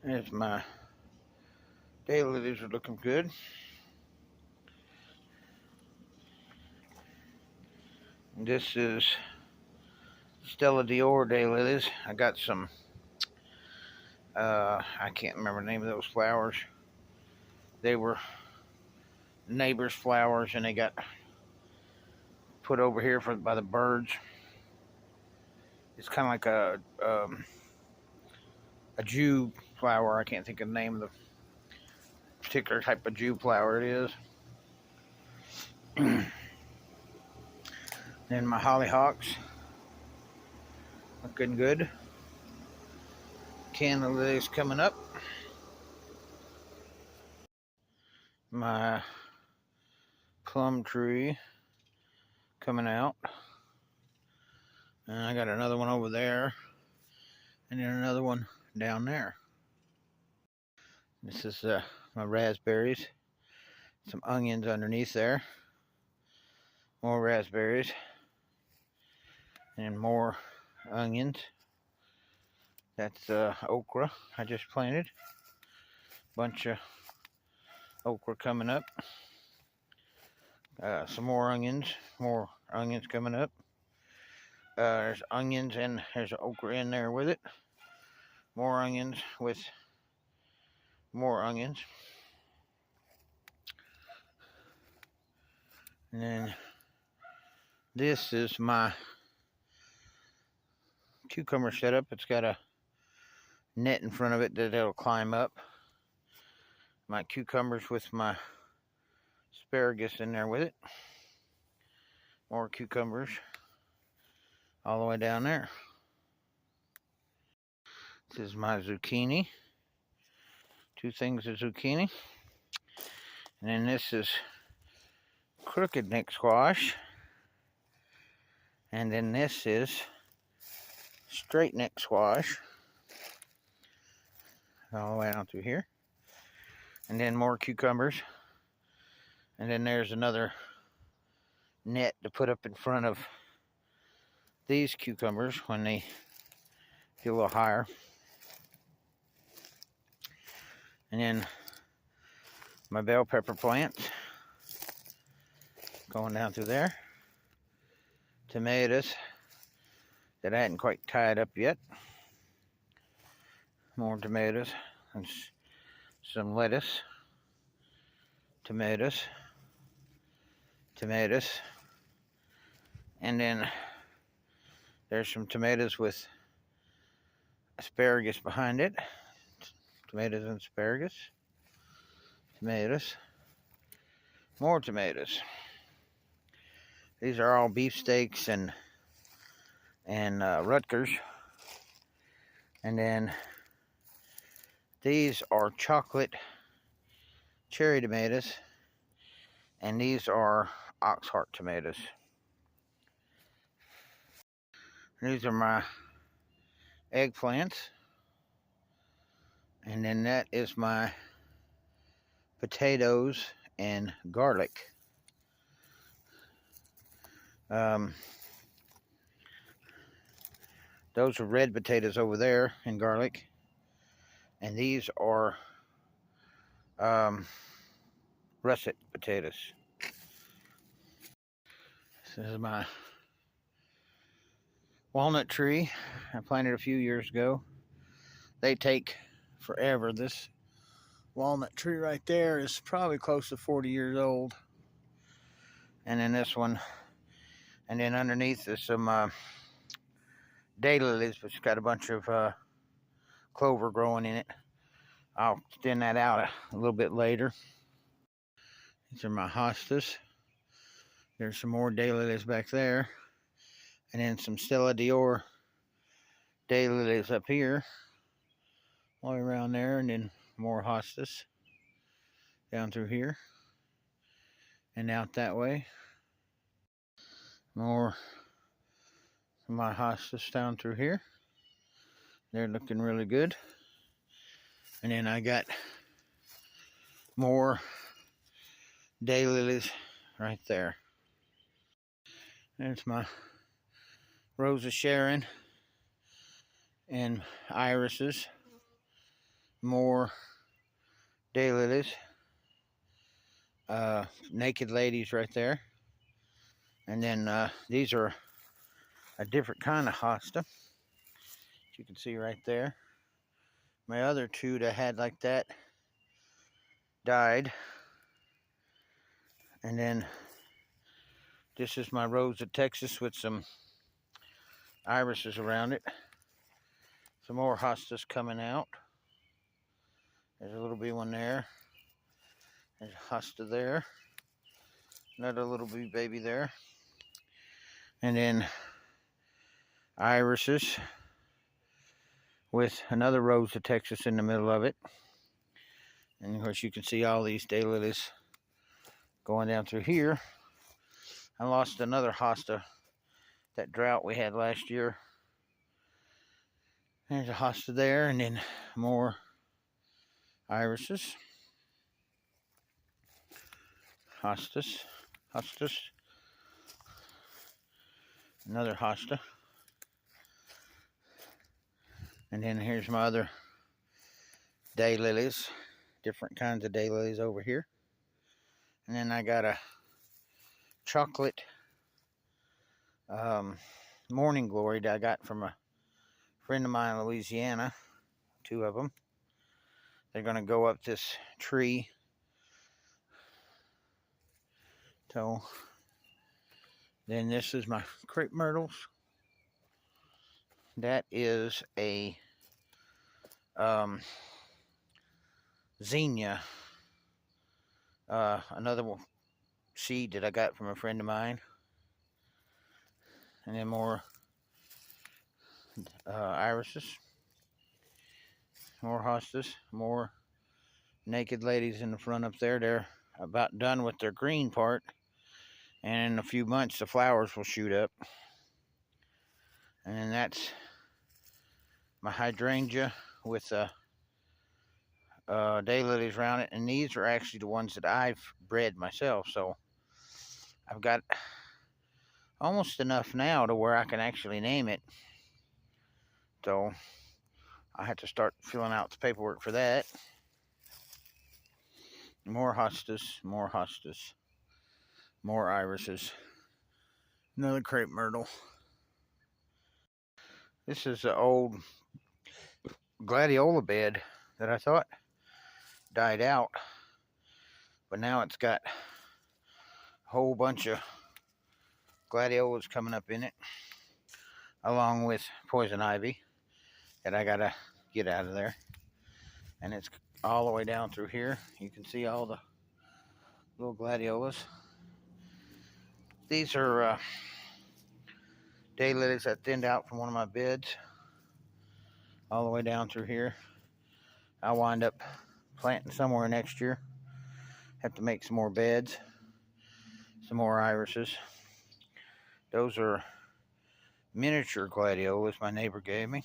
There's my daylilies are looking good. This is Stella Dior daylilies. I got some, I can't remember the name of those flowers. They were neighbors' flowers and they got put over here by the birds. It's kind of like a Jew flower. I can't think of the name of the particular type of Jew flower it is. Then my hollyhocks looking good. Canna lilies coming up. My plum tree coming out. And I got another one over there. And then another one down there. This is my raspberries. Some onions underneath there. More raspberries. And more onions. That's okra I just planted. Bunch of okra coming up. Some more onions coming up. There's onions and there's okra in there with it. More onions with more onions. And then this is my cucumber setup. It's got a net in front of it that it'll climb up. My cucumbers with my asparagus in there with it. More cucumbers all the way down there. This is my zucchini. Two things of zucchini. And then this is crooked neck squash. And then this is straight neck squash. All the way down through here. And then more cucumbers. And then there's another net to put up in front of these cucumbers when they get a little higher. And then my bell pepper plants going down through there. Tomatoes that I hadn't quite tied up yet. More tomatoes and some lettuce. Tomatoes. And then there's some tomatoes with asparagus behind it. Tomatoes and asparagus. Tomatoes. More tomatoes. These are all beefsteaks and Rutgers. And then these are chocolate cherry tomatoes. And these are Oxheart tomatoes. These are my eggplants. And then that is my potatoes and garlic. Those are red potatoes over there and garlic. And these are russet potatoes. This is my walnut tree I planted a few years ago. They take forever. This walnut tree right there is probably close to 40 years old. And then this one. And then underneath is some daylilies, which got a bunch of clover growing in it. I'll extend that out a little bit later. These are my hostas. There's some more daylilies back there. And then some Stella Dior daylilies up here. All the way around there. And then more hostas down through here. And out that way. More of my hostas down through here. They're looking really good. And then I got more daylilies right there. There's my Rose of Sharon and irises more daylilies. Naked ladies right there. And then these are a different kind of hosta. You can see right there. My other two that I had like that died. And then this is my Rose of Texas with some irises around it. Some more hostas coming out. There's a little bee one there. There's a hosta there. Another little bee baby there. And then irises with another Rose of Texas in the middle of it. And of course you can see all these daylilies going down through here. I lost another hosta, that drought we had last year. There's a hosta there, and then more irises. Hostas. Another hosta. And then here's my other daylilies. Different kinds of daylilies over here. And then I got a chocolate morning glory that I got from a friend of mine in Louisiana. 2 of them. They're going to go up this tree. So then this is my crepe myrtles. That is a zinnia. Another seed that I got from a friend of mine. And then more irises. More hostas. More naked ladies in the front up there. They're about done with their green part. And in a few months the flowers will shoot up. And then that's my hydrangea with daylilies around it. And these are actually the ones that I've bred myself. So I've got almost enough now to where I can actually name it. So I have to start filling out the paperwork for that. More hostas, more hostas, more irises. Another crepe myrtle. This is an old gladiola bed that I thought died out, but now it's got a whole bunch of gladiolas coming up in it, along with poison ivy that I gotta get out of there. And it's all the way down through here. You can see all the little gladiolas. These are daylilies I thinned out from one of my beds, all the way down through here. I'll wind up planting somewhere next year. Have to make some more beds. Some more irises. Those are miniature gladiolas my neighbor gave me.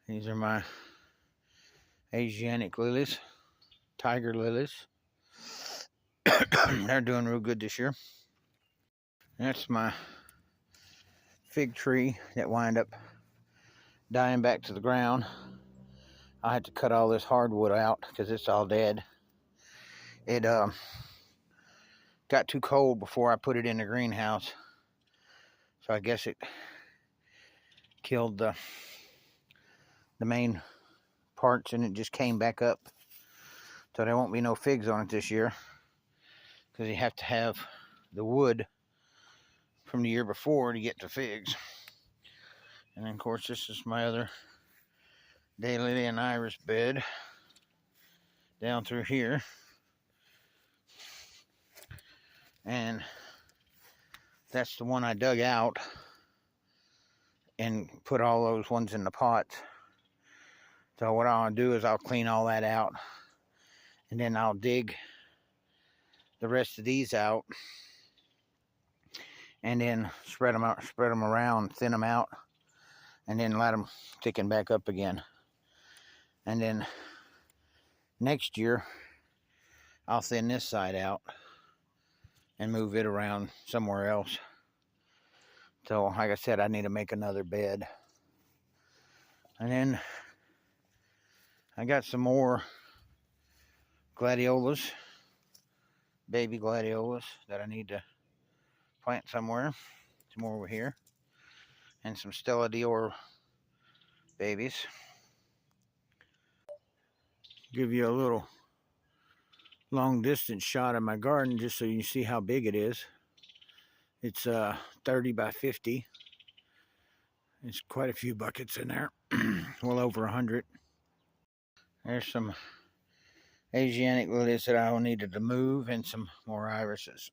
These are my Asiatic lilies, tiger lilies. They're doing real good this year. That's my fig tree that wind up dying back to the ground. I had to cut all this hardwood out because it's all dead. It got too cold before I put it in the greenhouse, so I guess it killed the main parts, and it just came back up. So there won't be no figs on it this year, because you have to have the wood from the year before to get the figs. And then of course this is my other daylily and iris bed down through here. And that's the one I dug out and put all those ones in the pots. So what I'll do is I'll clean all that out, and then I'll dig the rest of these out, and then spread them out, spread them around, thin them out, and then let them thicken back up again. And then next year I'll thin this side out and move it around somewhere else. So like I said, I need to make another bed. And then I got some more gladiolas, baby gladiolas that I need to plant somewhere. Some more over here. And some Stella Dior babies. Give you a little long distance shot of my garden just so you see how big it is. It's 30 by 50. There's quite a few buckets in there. Well over 100. There's some Asiatic lilies that I needed to move, and some more irises.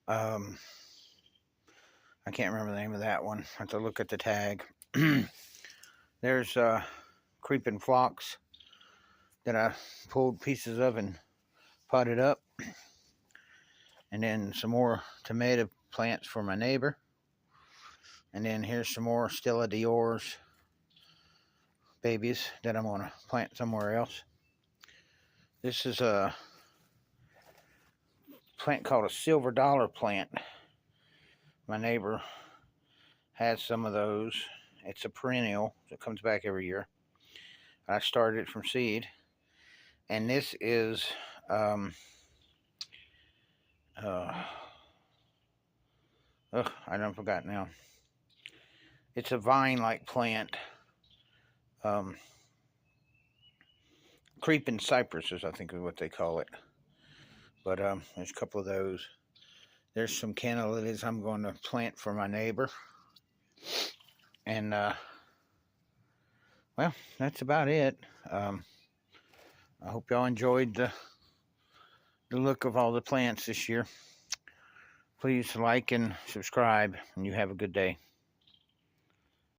I can't remember the name of that one. I have to look at the tag. There's creeping phlox that I pulled pieces of and potted up. And then some more tomato plants for my neighbor. And then here's some more Stella Dior's babies that I'm going to plant somewhere else. This is a plant called a silver dollar plant. My neighbor has some of those. It's a perennial that comes back every year. I started it from seed. And this is I don't forgot now. It's a vine-like plant. Creeping cypresses, I think is what they call it. But there's a couple of those. There's some canna lilies I'm going to plant for my neighbor. And, well, that's about it. I hope y'all enjoyed the look of all the plants this year. Please like and subscribe, and you have a good day.